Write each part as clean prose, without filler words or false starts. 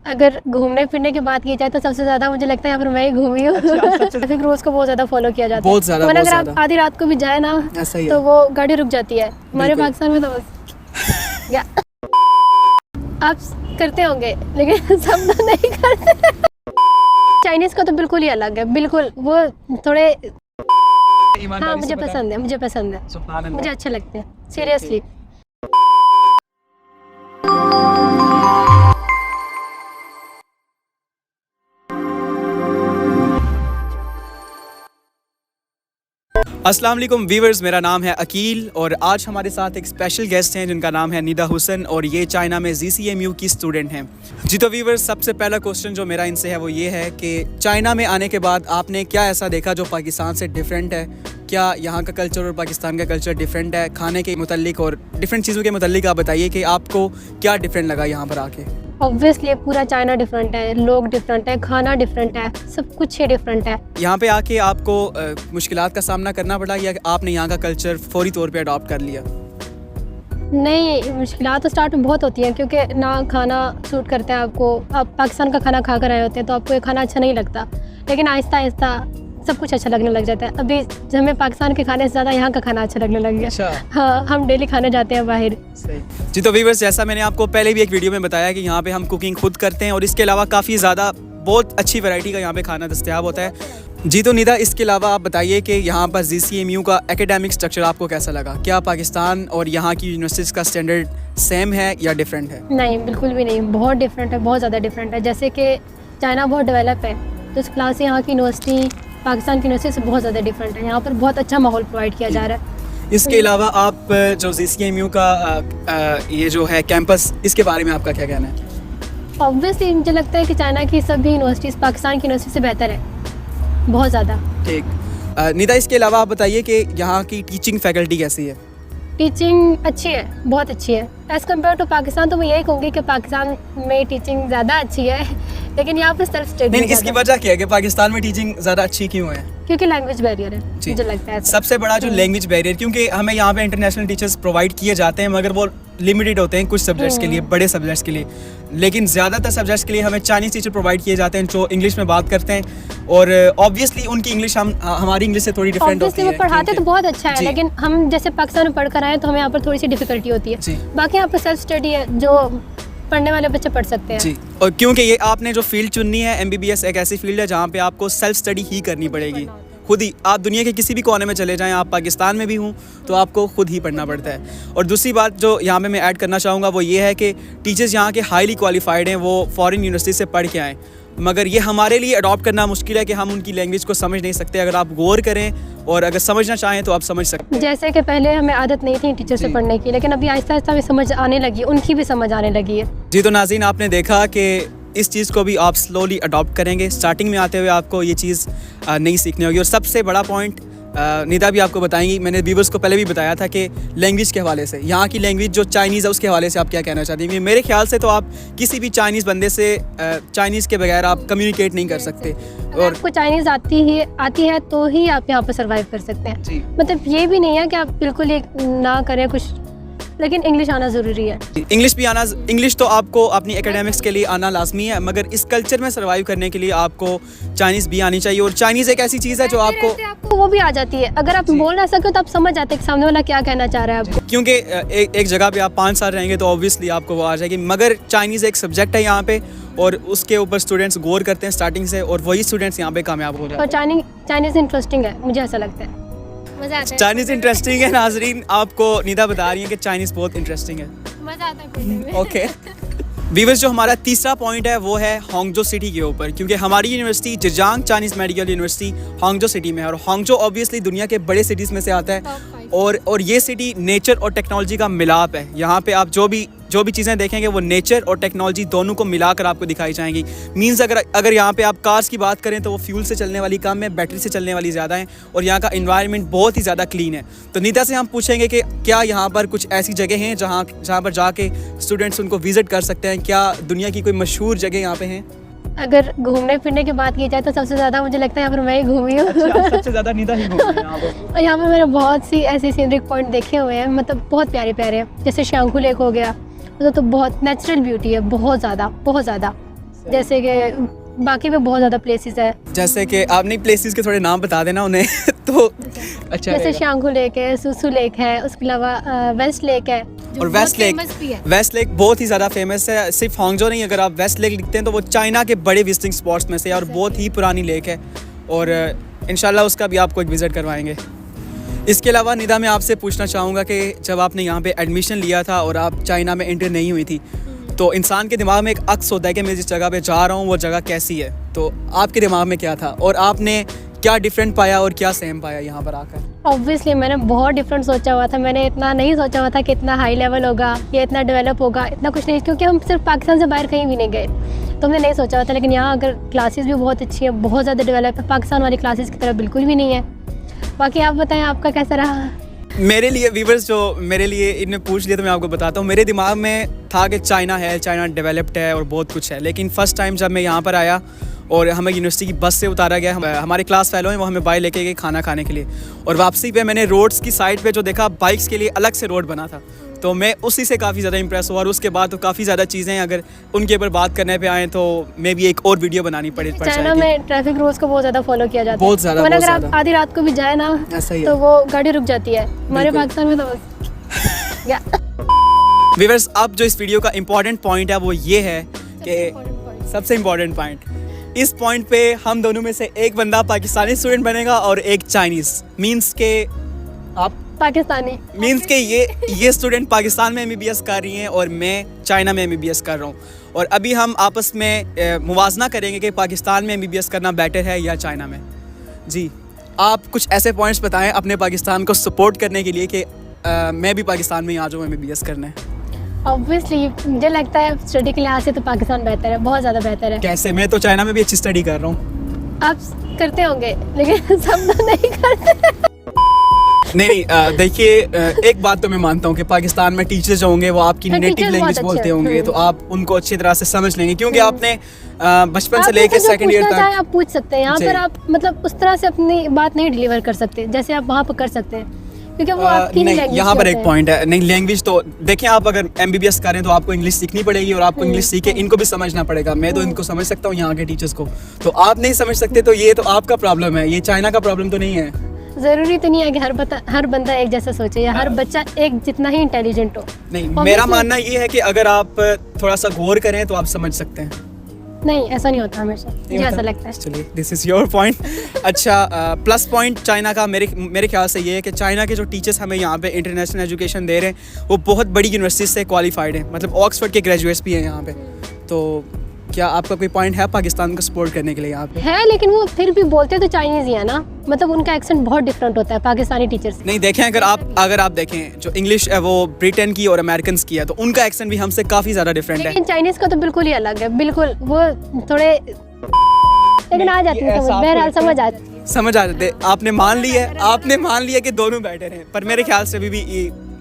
अगर घूमने फिरने की बात की जाए तो सबसे ज्यादा मुझे लगता है यहाँ पर मैं ही घूमी हूँ। ट्रैफिक रूल्स को बहुत ज्यादा फॉलो किया जाता है। बहुत ज्यादा, वरना बहुत अगर आप ज्यादा। आधी रात को भी जाए ना ऐसा ही है। तो वो गाड़ी रुक जाती है। हमारे बिल्कुल। पाकिस्तान में तो बस या आप करते होंगे लेकिन सब तो नहीं करते। चाइनीज का तो बिल्कुल ही अलग है, बिल्कुल वो थोड़े। हाँ मुझे पसंद है, मुझे पसंद है, मुझे अच्छे लगते हैं सीरियसली। अस्सलाम वालेकुम व्यूअर्स, मेरा नाम है अकील और आज हमारे साथ एक स्पेशल गेस्ट हैं जिनका नाम है निदा हुसन और ये चाइना में ZCMU की स्टूडेंट हैं। जी तो व्यूअर्स, सबसे पहला क्वेश्चन जो मेरा इनसे है वो ये है कि चाइना में आने के बाद आपने क्या ऐसा देखा जो पाकिस्तान से डिफरेंट है? क्या यहाँ का कल्चर और पाकिस्तान का कल्चर डिफरेंट है? खाने के मुतल्लिक और डिफरेंट चीज़ों के मुतल्लिक आप बताइए कि आपको क्या डिफरेंट लगा यहाँ पर आके? ऑब्वियसली पूरा चाइना डिफरेंट है, लोग डिफरेंट है, खाना डिफरेंट है, सब कुछ ही डिफरेंट है। यहाँ पे आके आपको मुश्किलात का सामना करना पड़ा या आपने यहाँ का कल्चर फौरी तौर पे अडॉप्ट कर लिया? नहीं, मुश्किलात तो स्टार्ट में बहुत होती हैं क्योंकि ना खाना सूट करता है आपको। आप पाकिस्तान का खाना खा कर आए होते हैं तो आपको ये खाना अच्छा नहीं लगता, लेकिन आहिस्ता आहिस्ता सब कुछ अच्छा लगने लग जाता है। अभी हमें पाकिस्तान के खाने से ज़्यादा यहाँ का खाना अच्छा लगने लग गया। अच्छा। हाँ, हम डेली खाने जाते हैं बाहर। जी तो व्यूअर्स, जैसा मैंने आपको पहले भी एक वीडियो में बताया कि यहाँ पे हम कुकिंग खुद करते हैं और इसके अलावा काफ़ी ज़्यादा बहुत अच्छी वैरायटी का यहाँ पे खाना दस्तयाब होता है। जी तो निदा, इसके अलावा आप बताइए कि यहाँ पर ZCMU का एकेडमिक स्ट्रक्चर आपको कैसा लगा? क्या पाकिस्तान और यहाँ की यूनिवर्सिटीज़ का स्टैंडर्ड सेम है या डिफरेंट है? नहीं, बिल्कुल भी नहीं, बहुत डिफरेंट है, बहुत ज़्यादा डिफरेंट है। जैसे कि चाइना बहुत डेवलप है तो इस क्लास से यहाँ की यूनिवर्सिटी पाकिस्तान की यूनिवर्सिटी से बहुत ज़्यादा डिफरेंट है। यहाँ पर बहुत अच्छा माहौल प्रोवाइड किया जा रहा है। इसके अलावा आप जो ZCMU का ये जो है कैंपस, इसके बारे में आपका क्या कहना है? ऑब्वियसली मुझे लगता है कि चाइना की सभी यूनिवर्सिटीज़ पाकिस्तान की यूनिवर्सिटी से बेहतर है, बहुत ज़्यादा। ठीक। निदा, इसके अलावा आप बताइए कि यहाँ की टीचिंग फैकल्टी कैसी है? टीचिंग अच्छी है, बहुत अच्छी है। एज़ कम्पेयर टू पाकिस्तान तो मैं यही कहूँगी कि पाकिस्तान में टीचिंग ज़्यादा अच्छी है, लेकिन यहाँ पर सेल्फ स्टडी। नहीं, इसकी वजह क्या है कि पाकिस्तान में टीचिंग ज़्यादा अच्छी क्यों है? क्योंकि लैंग्वेज बैरियर है, जी। मुझे लगता है। सबसे बड़ा जो लैंग्वेज बैरियर, क्योंकि हमें यहाँ पे इंटरनेशनल टीचर्स प्रोवाइड किए जाते हैं मगर वो लिमिटेड होते हैं कुछ सब्जेक्ट्स के लिए, बड़े सब्जेक्ट्स के लिए, लेकिन ज़्यादातर सब्जेक्ट्स के लिए हमें चाइनीज़ टीचर प्रोवाइड किए जाते हैं जो इंग्लिश में बात करते हैं और ऑब्वियसली उनकी इंग्लिश हमारी इंग्लिश से थोड़ी डिफरेंट होती है। वो पढ़ाते तो बहुत अच्छा है, जी। लेकिन हम जैसे पाकिस्तान में पढ़ कर आए तो हमें यहाँ पर थोड़ी सी डिफिकल्टी होती जी। है। बाकी यहाँ पर सेल्फ स्टडी है, जो पढ़ने वाले बच्चे पढ़ सकते हैं। जी, और क्योंकि ये आपने जो फील्ड चुननी है, MBBS एक ऐसी फील्ड है जहाँ पे आपको सेल्फ स्टडी ही करनी पड़ेगी खुद ही। आप दुनिया के किसी भी कोने में चले जाएं, आप पाकिस्तान में भी हूँ तो आपको खुद ही पढ़ना पड़ता है। और दूसरी बात जो यहाँ पे मैं ऐड करना चाहूँगा वो ये है कि टीचर्स यहाँ के हाईली क्वालिफाइड हैं, वो फॉरेन यूनिवर्सिटी से पढ़ के आएँ, मगर ये हमारे लिए अडॉप्ट करना मुश्किल है कि हम उनकी लैंग्वेज को समझ नहीं सकते। अगर आप गौर करें और अगर समझना चाहें तो आप समझ सकते हैं। जैसे कि पहले हमें आदत नहीं थी टीचर से पढ़ने की, लेकिन अभी आहिस्ता आहिस्ता हमें समझ आने लगी, उनकी भी समझ आने लगी है। जी तो नाज़रीन, आपने देखा कि इस चीज़ को भी आप स्लोली अडॉप्ट करेंगे। स्टार्टिंग में आते हुए आपको ये चीज़ नहीं सीखनी होगी। और सबसे बड़ा पॉइंट निदा भी आपको बताएंगी, मैंने व्यूअर्स को पहले भी बताया था कि लैंग्वेज के हवाले से, यहाँ की लैंग्वेज जो चाइनीज़ है उसके हवाले से आप क्या कहना चाहती हैं? मेरे ख्याल से तो आप किसी भी चाइनीज़ बंदे से चाइनीज़ के बगैर आप कम्युनिकेट नहीं कर सकते। और आपको चाइनीज़ आती है तो ही आप यहाँ पर सर्वाइव कर सकते हैं। जी। मतलब ये भी नहीं है कि आप बिल्कुल ही ना करें कुछ, लेकिन इंग्लिश आना ज़रूरी है। इंग्लिश भी आना, इंग्लिश तो आपको अपनी एकेडमिक्स के लिए आना लाजमी है, मगर इस कल्चर में सर्वाइव करने के लिए आपको चाइनीज़ भी आनी चाहिए। और चाइनीज़ एक ऐसी चीज़ है जो आपको वो भी आ जाती है। अगर आप बोल ना सको तो आप समझ जाते हैं कि सामने वाला क्या कहना चाह रहा है आपको। क्योंकि एक जगह पे आप 5 साल रहेंगे तो ऑब्वियसली आपको वो आ जाएगी। मगर चाइनीज़ एक सब्जेक्ट है यहाँ पे और उसके ऊपर स्टूडेंट्स गौर करते हैं स्टार्टिंग से और वही स्टूडेंट्स यहाँ पे कामयाब हो जाते हैं। और चाइनीज़ इंटरेस्टिंग है, मुझे ऐसा लगता है, मज़ा आता है। चाइनीज़ इंटरेस्टिंग है नाजरीन, आपको निदा बता रही है कि चाइनीज़ बहुत इंटरेस्टिंग है। मज़ा आता है पढ़ने में। ओके व्यूअर्स, जो हमारा तीसरा पॉइंट है वो है हांगजो सिटी के ऊपर, क्योंकि हमारी university Zhejiang Chinese medical university हांगजो city में है और हांगजो ऑब्वियसली दुनिया के बड़े सिटीज़ में से आता है और ये सिटी नेचर और टेक्नोलॉजी का मिलाप है। यहाँ पे आप जो भी चीज़ें देखेंगे वो नेचर और टेक्नोलॉजी दोनों को मिलाकर आपको दिखाई जाएंगी। मींस अगर यहाँ पे आप कार्स की बात करें तो वो फ्यूल से चलने वाली कम है, बैटरी से चलने वाली ज़्यादा है और यहाँ का एनवायरनमेंट बहुत ही ज़्यादा क्लीन है। तो निदा से हम पूछेंगे कि क्या यहाँ पर कुछ ऐसी जगह हैं जहाँ पर जाके स्टूडेंट्स उनको विज़िट कर सकते हैं? क्या दुनिया की कोई मशहूर जगह यहाँ पे हैं? अगर घूमने फिरने की बात की जाए तो सबसे ज़्यादा मुझे लगता है यहाँ पर मैं ही घूमी हूँ। सबसे ज़्यादा निदा ही घूमी है यहाँ पर। और यहाँ पर मैंने बहुत सी ऐसी सीनरिक पॉइंट देखे हुए हैं, मतलब बहुत प्यारे प्यारे हैं। जैसे शांगू लेक हो गया, मतलब तो बहुत नेचुरल ब्यूटी है, बहुत ज़्यादा बहुत ज़्यादा। जैसे कि बाकी में बहुत ज़्यादा प्लेसेस है, जैसे कि आपने प्लेसेस के थोड़े नाम बता देना उन्हें तो अच्छा जैसे शांगू लेक है, सुसु लेक है, उसके अलावा वेस्ट लेक है जो और बहुत वेस्ट लेक famous भी है। वेस्ट लेक बहुत ही ज़्यादा फेमस है। सिर्फ हांगजो नहीं, अगर आप वेस्ट लेक लिखते हैं तो वो चाइना के बड़े विजिटिंग स्पॉट्स में से है और बहुत ही पुरानी लेक है और इंशाल्लाह उसका भी आपको एक विज़िट करवाएंगे। इसके अलावा निदा मैं आपसे पूछना चाहूँगा कि जब आपने यहाँ पे एडमिशन लिया था और आप चाइना में एंटर नहीं हुई थी तो इंसान के दिमाग में एक अक्स होता है कि मैं जिस जगह पे जा रहा हूँ वो जगह कैसी है, तो आपके दिमाग में क्या था और आपने क्या डिफरेंट पाया और क्या सेम पाया यहाँ पर आकर? ऑब्वियसली मैंने बहुत डिफरेंट सोचा हुआ था, मैंने इतना नहीं सोचा हुआ था कि इतना हाई लेवल होगा या इतना डेवलप होगा, इतना कुछ नहीं, क्योंकि हम सिर्फ पाकिस्तान से बाहर कहीं भी नहीं गए तो हमने नहीं सोचा हुआ था। लेकिन यहाँ अगर क्लासेस भी बहुत अच्छी है, बहुत ज़्यादा डेवलप है, पाकिस्तान वाली क्लासेस की तरह बिल्कुल भी नहीं है। बाकी आप बताएं आपका कैसा रहा? मेरे लिए व्यूवर्स जो मेरे लिए इन्हें पूछ लिया तो मैं आपको बताता हूँ। मेरे दिमाग में था कि चाइना है, चाइना डेवलप्ड है और बहुत कुछ है, लेकिन फ़र्स्ट टाइम जब मैं यहाँ पर आया और हमें यूनिवर्सिटी की बस से उतारा गया, हमारे क्लास फेलो हैं वो हमें बाहर लेके गए खाना खाने के लिए और वापसी पे मैंने रोड्स की साइड पे जो देखा बाइक्स के लिए अलग से रोड बना था, तो मैं उसी से काफ़ी ज़्यादा इंप्रेस हुआ और उसके बाद तो काफ़ी ज़्यादा चीज़ें हैं, अगर उनके ऊपर बात करने पे आएँ तो मे भी एक और वीडियो बनानी पड़ चाइना जाएगी। में ट्रैफिक रूल्स को बहुत ज़्यादा फॉलो किया जाता है, बहुत ज़्यादा, वरना बहुत अगर आप ज़्यादा। आधी रात को भी जाए ना ऐसा ही है। तो वो गाड़ी रुक जाती है। हमारे बिल्कुल। पाकिस्तान में तो या व्यूवर्स अब जो इस वीडियो का इम्पॉर्टेंट पॉइंट है वो ये है कि सबसे इम्पॉर्टेंट पॉइंट, इस पॉइंट पे हम दोनों में से एक बंदा पाकिस्तानी स्टूडेंट बनेगा और एक चाइनीज़, मींस के आप पाकिस्तानी मींस के ये स्टूडेंट पाकिस्तान में MBBS कर रही हैं और मैं चाइना में MBBS कर रहा हूँ और अभी हम आपस में मुवाजना करेंगे कि पाकिस्तान में MBBS करना बेटर है या चाइना में। जी, आप कुछ ऐसे पॉइंट्स बताएं अपने पाकिस्तान को सपोर्ट करने के लिए कि मैं भी पाकिस्तान में ही आ जाऊँ MBBS करने। ऑब्वियसली मुझे लगता है स्टडी के लिहाज से तो पाकिस्तान बेहतर है, बहुत ज़्यादा बेहतर है। कैसे? मैं तो चाइना में भी अच्छी स्टडी कर रहा हूँ। आप करते होंगे लेकिन सब तो नहीं करते। नहीं देखिए एक बात तो मैं मानता हूँ कि पाकिस्तान में टीचर्स जो होंगे वो आपकी हाँ, नेटिव teachers लैंग्वेज बहुत बोलते अच्छे होंगे हैं। तो आप उनको अच्छी तरह से समझ लेंगे क्योंकि आपने बचपन से आप लेकर मुझसे जो सेकंड ईयर पूछना चाहें तक आप पूछ सकते हैं। यहाँ जी। पर आप मतलब उस तरह से अपनी बात नहीं डिलीवर कर सकते जैसे आप वहाँ पर कर सकते हैं, क्योंकि वो आपकी नहीं, लैंग्वेज यहाँ पर एक पॉइंट है। नहीं, लैंग्वेज तो देखिए, आप अगर MBBS करें तो आपको इंग्लिश सीखनी पड़ेगी और आपको इंग्लिश सीख के इनको भी समझना पड़ेगा। मैं तो इनको समझ सकता हूँ यहाँ के टीचर्स को, तो आप नहीं समझ सकते तो ये तो आपका प्रॉब्लम है, ये चाइना का प्रॉब्लम तो नहीं है। ज़रूरी तो नहीं है कि हर बंदा एक जैसा सोचे या हर बच्चा एक जितना ही इंटेलिजेंट हो। नहीं, Obviously- मेरा मानना ये है कि अगर आप थोड़ा सा गौर करें तो आप समझ सकते हैं। नहीं, ऐसा नहीं होता हमेशा, मुझे ऐसा लगता है। चलिए, दिस इज़ योर पॉइंट। अच्छा, प्लस पॉइंट चाइना का मेरे ख्याल से ये है कि चाइना के जो टीचर्स हमें यहाँ पे इंटरनेशनल एजुकेशन दे रहे हैं वो बहुत बड़ी यूनिवर्सिटी से क्वालिफाइड हैं, मतलब ऑक्सफोर्ड के ग्रेजुएट्स भी हैं यहाँ पे। तो क्या आपका कोई पॉइंट है पाकिस्तान को सपोर्ट करने के लिए यहाँ पे? है, लेकिन वो फिर भी बोलते तो चाइनीज़ ही है ना, मतलब उनका एक्सेंट बहुत डिफरेंट होता है पाकिस्तानी टीचर से। नहीं, देखें अगर आप देखें जो इंग्लिश है वो ब्रिटेन की और अमेरिकन की है तो उनका एक्सेंट भी हमसे काफ़ी ज़्यादा डिफरेंट है। लेकिन चाइनीज़ का तो बिल्कुल ही अलग है, बिल्कुल वो थोड़े, लेकिन आ जाती है समझ, बहरहाल समझ आ जाती है। समझ आ जाते। आपने मान लिया कि दोनों बेटर हैं, पर मेरे ख्याल से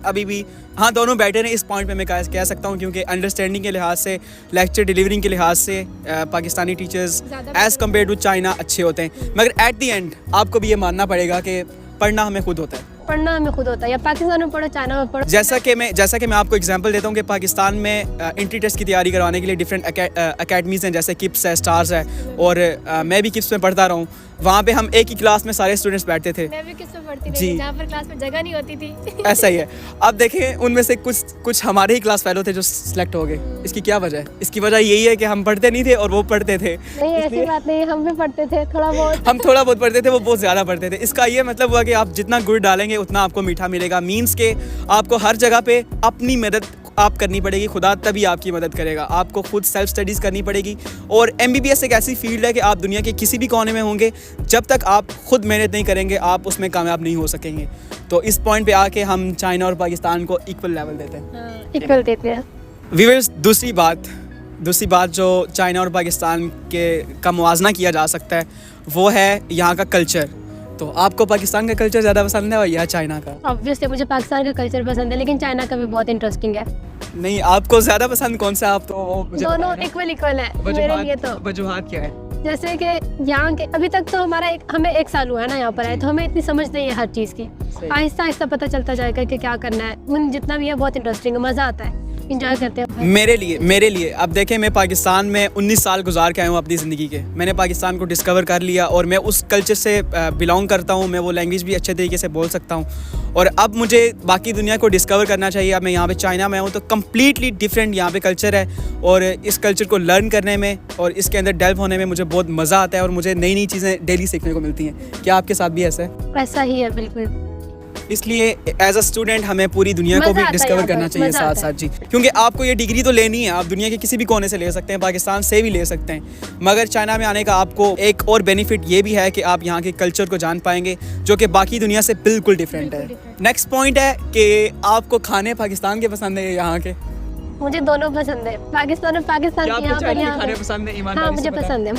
अभी भी हाँ दोनों बेटर हैं। इस पॉइंट पे मैं कह सकता हूँ क्योंकि अंडरस्टैंडिंग के लिहाज से, लेक्चर डिलीवरिंग के लिहाज से Pakistani teachers as compare to China अच्छे होते हैं। मगर एट दी एंड आपको भी ये मानना पड़ेगा कि पढ़ना हमें खुद होता है। पढ़ना हमें खुद होता है, या पाकिस्तान में पढ़ो चाइना में पढ़ो। जैसा कि मैं आपको एग्जांपल देता हूँ कि पाकिस्तान में एंट्री टेस्ट की तैयारी करवाने के लिए डिफरेंट अकेडमीज़ हैं, जैसे किप्स है, स्टार्स है, और मैं भी किप्स में पढ़ता रहा हूँ। वहाँ पे हम एक ही क्लास में सारे स्टूडेंट्स बैठते थे। मैं भी किसमें पढ़ती जी। थी, जहाँ पर क्लास में जगह नहीं होती थी। ऐसा ही है। अब देखें उनमें से कुछ हमारे ही क्लास फेलो थे जो सिलेक्ट हो गए। इसकी क्या वजह है? इसकी वजह यही है कि हम पढ़ते नहीं थे और वो पढ़ते थे। नहीं, ऐसी बात नहीं, हम भी पढ़ते थे थोड़ा बहुत। हम थोड़ा बहुत पढ़ते थे, वो बहुत ज़्यादा पढ़ते थे। इसका ये मतलब हुआ कि आप जितना गुड़ डालेंगे उतना आपको मीठा मिलेगा। मीन्स के आपको हर जगह पे अपनी मदद आप करनी पड़ेगी, खुदा तभी आपकी मदद करेगा। आपको खुद सेल्फ स्टडीज़ करनी पड़ेगी। और MBBS एक ऐसी फील्ड है कि आप दुनिया के किसी भी कोने में होंगे, जब तक आप खुद मेहनत नहीं करेंगे आप उसमें कामयाब नहीं हो सकेंगे। तो इस पॉइंट पे आके हम चाइना और पाकिस्तान को इक्वल लेवल देते हैं। इक्वल देते हैं। व्यूअर्स, दूसरी बात जो चाइना और पाकिस्तान का मुवाजना किया जा सकता है वो है यहाँ का कल्चर। तो आपको पाकिस्तान का कल्चर ज़्यादा पसंद है या चाइना का? ऑब्वियसली मुझे पाकिस्तान का कल्चर पसंद है, लेकिन चाइना का भी बहुत इंटरेस्टिंग है। नहीं, आपको ज़्यादा पसंद कौन सा? आप तो दोनों इक्वल है मेरे लिए। तो वजूहात क्या है? जैसे कि यहाँ के अभी तक तो हमें 1 साल हुआ है ना यहाँ पर आए, तो हमें इतनी समझ नहीं है हर चीज़ की। आहिस्ता आहिस्ता पता चलता जाएगा कि क्या करना है। जितना भी है बहुत इंटरेस्टिंग है, मज़ा आता है। इंजॉय करते हैं। मेरे लिए अब देखें, मैं पाकिस्तान में 19 साल गुजार के आया हूँ अपनी ज़िंदगी के। मैंने पाकिस्तान को डिस्कवर कर लिया और मैं उस कल्चर से बिलोंग करता हूँ। मैं वो लैंग्वेज भी अच्छे तरीके से बोल सकता हूँ और अब मुझे बाकी दुनिया को डिस्कवर करना चाहिए। अब मैं यहाँ पे चाइना में हूँ तो कम्प्लीटली डिफरेंट यहाँ पे कल्चर है और इस कल्चर को लर्न करने में और इसके अंदर डेल्व होने में मुझे बहुत मज़ा आता है और मुझे नई चीज़ें डेली सीखने को मिलती हैं। क्या आपके साथ भी ऐसा है? ऐसा ही है बिल्कुल। इसलिए एज अ स्टूडेंट हमें पूरी दुनिया को भी डिस्कवर करना चाहिए साथ साथ जी, क्योंकि आपको ये डिग्री तो लेनी है। आप दुनिया के किसी भी कोने से ले सकते हैं, पाकिस्तान से भी ले सकते हैं, मगर चाइना में आने का आपको एक और बेनिफिट ये भी है कि आप यहाँ के कल्चर को जान पाएंगे जो कि बाकी दुनिया से बिल्कुल डिफरेंट है। नेक्स्ट पॉइंट है कि आपको खाने पाकिस्तान के पसंद है यहाँ के? मुझे दोनों पसंद है, पाकिस्तान और पाकिस्तान के यहाँ पर खाने पसंद है? हाँ मुझे पसंद है,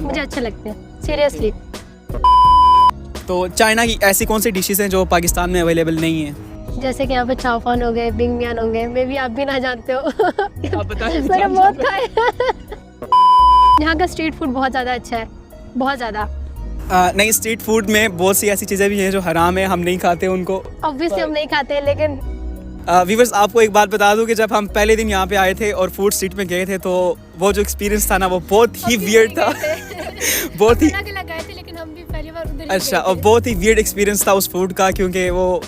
मुझे अच्छे लगते हैं सीरियसली। तो चाइना की ऐसी कौन सी डिशेस हैं जो पाकिस्तान में अवेलेबल नहीं है? जैसे कि यहाँ पे चाओफान हो गए, बिंग मियान हो गए, मे भी आप भी ना जानते हो। आप बताएं। मैंने बहुत खाए। यहाँ का स्ट्रीट फूड बहुत ज़्यादा अच्छा है, बहुत ज़्यादा। नहीं, स्ट्रीट फूड में बहुत सी ऐसी चीज़ें भी हैं जो हराम है, हम नहीं खाते उनको। ऑब्वियसली हम नहीं खाते, लेकिन व्यूअर्स आपको एक बात बता दूं कि जब हम पहले दिन यहाँ पे आए थे और फूड स्ट्रीट में गए थे तो वो जो एक्सपीरियंस था ना वो बहुत ही वियर्ड था। बहुत ही गए थे, लेकिन हम भी पहली बार उधर अच्छा, और बहुत ही वियर्ड एक्सपीरियंस था उस फूड का, क्योंकि वो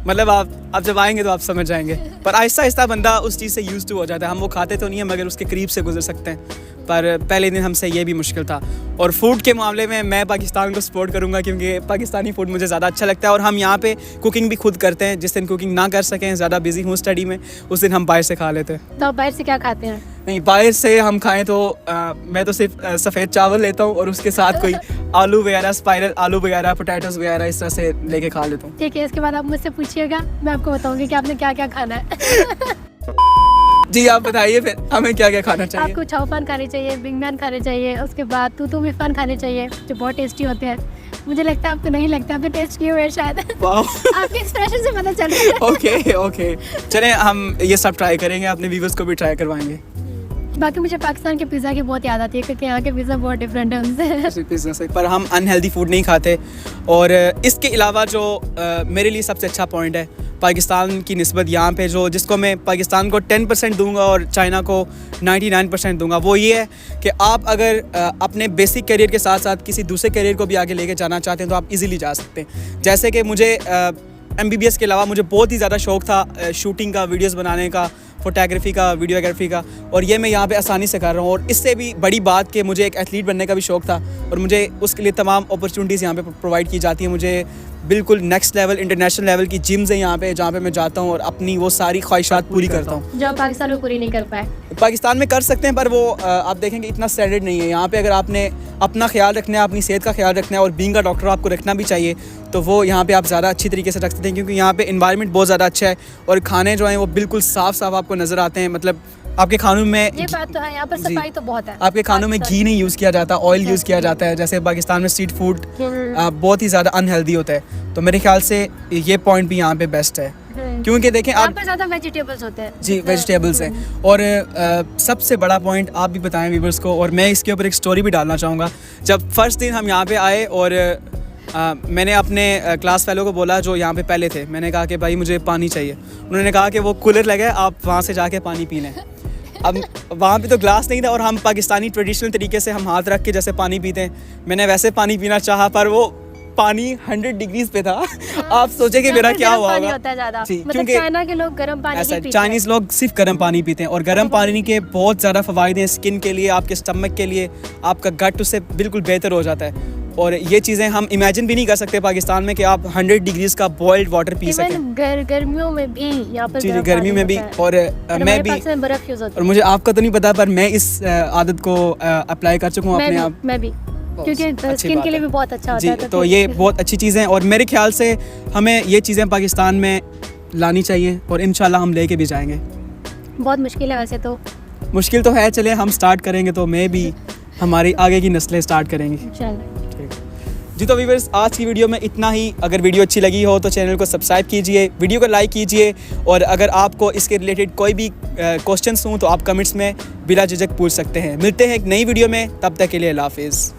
मतलब आप जब आएंगे तो आप समझ जाएंगे। पर आहिस्ता आहिस्ता बंदा उस चीज़ से यूज्ड टू हो जाता है। हम वो खाते तो नहीं है मगर उसके करीब से गुजर सकते हैं, पर पहले दिन हमसे ये भी मुश्किल था। और फूड के मामले में मैं पाकिस्तान को सपोर्ट करूंगा क्योंकि पाकिस्तानी फूड मुझे ज़्यादा अच्छा लगता है और हम यहाँ पे कुकिंग भी खुद करते हैं। जिस दिन कुकिंग ना कर सकें, ज़्यादा बिजी हूँ स्टडी में, उस दिन हम बाहर से खा लेते हैं। तो आप बाहर से क्या खाते हैं? नहीं, बाहर से हम खाएं तो मैं तो सिर्फ सफ़ेद चावल लेता हूँ और उसके साथ कोई आलू वगैरह, स्पाइरल आलू वगैरह, पोटैटोस वगैरह इस तरह से लेके खा लेता हूँ। ठीक है, इसके बाद आप मुझसे पूछिएगा, मैं आपको बताऊंगी कि आपने क्या क्या खाना है। जी आप बताइए फिर हमें क्या क्या खाना चाहिए? आपको चाओफान खाने चाहिए, बिंग मियान खाने चाहिए, उसके बाद तूतू मिफान खाने चाहिए जो बहुत टेस्टी होते हैं। मुझे लगता है आपको नहीं लगता, आपने टेस्ट किए हुए शायद। आपके एक्सप्रेशन से पता चल रहा है। ओके चलें, हम ये सब ट्राई करेंगे, अपने व्यूअर्स को भी ट्राई करवाएंगे। बाकी मुझे पाकिस्तान के पिज़्ज़ा की बहुत याद आती है क्योंकि यहाँ के पिज़्ज़ा बहुत डिफरेंट है उनसे। पिज़्ज़ा से, पर हम अनहेल्दी फूड नहीं खाते। और इसके अलावा जो मेरे लिए सबसे अच्छा पॉइंट है पाकिस्तान की निस्बत यहाँ पे, जो जिसको मैं पाकिस्तान को 10% दूंगा और चाइना को 99% दूंगा, वो ये है कि आप अगर अपने बेसिक करियर के साथ साथ किसी दूसरे करियर को भी आगे लेके जाना चाहते हैं तो आप इजीली जा सकते हैं। जैसे कि मुझे MBBS के अलावा मुझे बहुत ही ज़्यादा शौक़ था शूटिंग का, वीडियोस बनाने का, फोटोग्राफी का, वीडियोग्राफी का, और ये मैं यहाँ पे आसानी से कर रहा हूँ। और इससे भी बड़ी बात कि मुझे एक एथलीट बनने का भी शौक़ था और मुझे उसके लिए तमाम अपॉर्चुनिटीज़ यहाँ पे प्रोवाइड की जाती हैं। मुझे बिल्कुल नेक्स्ट लेवल, इंटरनेशनल लेवल की जिम्स हैं यहाँ पे, जहाँ पे मैं जाता हूँ और अपनी वो सारी ख्वाहिशात पूरी करता हूँ जो पाकिस्तान में पूरी नहीं कर पाए। पाकिस्तान में कर सकते हैं पर वो आप देखेंगे इतना स्टैंडर्ड नहीं है। यहाँ पे अगर आपने अपना ख्याल रखना है, अपनी सेहत का ख्याल रखना है और बीइंग अ डॉक्टर आपको रखना भी चाहिए, तो वो यहाँ पे आप ज़्यादा अच्छी तरीके से रख सकते हैं क्योंकि यहाँ पे इन्वायरमेंट बहुत ज़्यादा अच्छा है और खाने जो हैं वो बिल्कुल साफ़ साफ़ आपको नज़र आते हैं। मतलब आपके खानों में, ये बात तो है, यहाँ पर सफाई तो बहुत है। आपके खानों में घी नहीं यूज़ किया जाता, ऑयल यूज़ किया जाता है। जैसे पाकिस्तान में स्ट्रीट फूड बहुत ही ज़्यादा अनहेल्दी होता है, तो मेरे ख्याल से ये पॉइंट भी यहाँ पे बेस्ट है क्योंकि देखें यहाँ आप पर ज़्यादा वेजिटेबल्स होते हैं। जी, वेजिटेबल्स हैं। और सबसे बड़ा पॉइंट आप भी बताएं व्यूअर्स को, और मैं इसके ऊपर एक स्टोरी भी डालना चाहूँगा। जब फर्स्ट दिन हम यहाँ पे आए और मैंने अपने क्लास फेलो को बोला जो यहाँ पे पहले थे, मैंने कहा कि भाई मुझे पानी चाहिए। उन्होंने कहा कि वो कूलर लगा है, आप वहाँ से जाके पानी पी लें। अब वहाँ पे तो ग्लास नहीं था और हम पाकिस्तानी ट्रेडिशनल तरीके से हम हाथ रख के जैसे पानी पीते हैं, मैंने वैसे पानी पीना चाहा पर वो पानी 100 डिग्रीज पे था। आप सोचे कि मेरा क्या हुआ होगा। मतलब चाइना के लोग गर्म पानी ही पीते हैं। चाइनीज़ लोग सिर्फ गर्म पानी पीते हैं और गर्म पानी के बहुत ज़्यादा फ़वाइद हैं स्किन के लिए, आपके स्टमक के लिए, आपका गट उससे बिल्कुल बेहतर हो जाता है। और ये चीज़ें हम इमेजिन भी नहीं कर सकते पाकिस्तान में कि आप 100 डिग्रीज का बॉइल्ड वाटर पी सकें। गर्मियों में भी यहाँ पर जी गर्मियों में भी। और मैं भी, बर्फ यूज होती है। और मुझे आपका तो नहीं पता पर मैं इस आदत को अप्लाई कर चुका हूँ अपने आप। मैं भी, क्योंकि स्किन के लिए भी बहुत अच्छा होता है। तो ये बहुत अच्छी चीज़ें हैं और मेरे ख्याल से हमें ये चीज़ें पाकिस्तान में लानी चाहिए और इंशाल्लाह हम लेके भी जाएंगे। बहुत मुश्किल है वैसे तो। मुश्किल तो है, चले हम स्टार्ट करेंगे तो मैं भी हमारी आगे की नस्लें स्टार्ट करेंगी इंशाल्लाह। जी तो व्यूअर्स, आज की वीडियो में इतना ही। अगर वीडियो अच्छी लगी हो तो चैनल को सब्सक्राइब कीजिए, वीडियो को लाइक कीजिए और अगर आपको इसके रिलेटेड कोई भी क्वेश्चंस हों तो आप कमेंट्स में बिला झिझक पूछ सकते हैं। मिलते हैं एक नई वीडियो में, तब तक के लिए अल्लाह हाफिज़।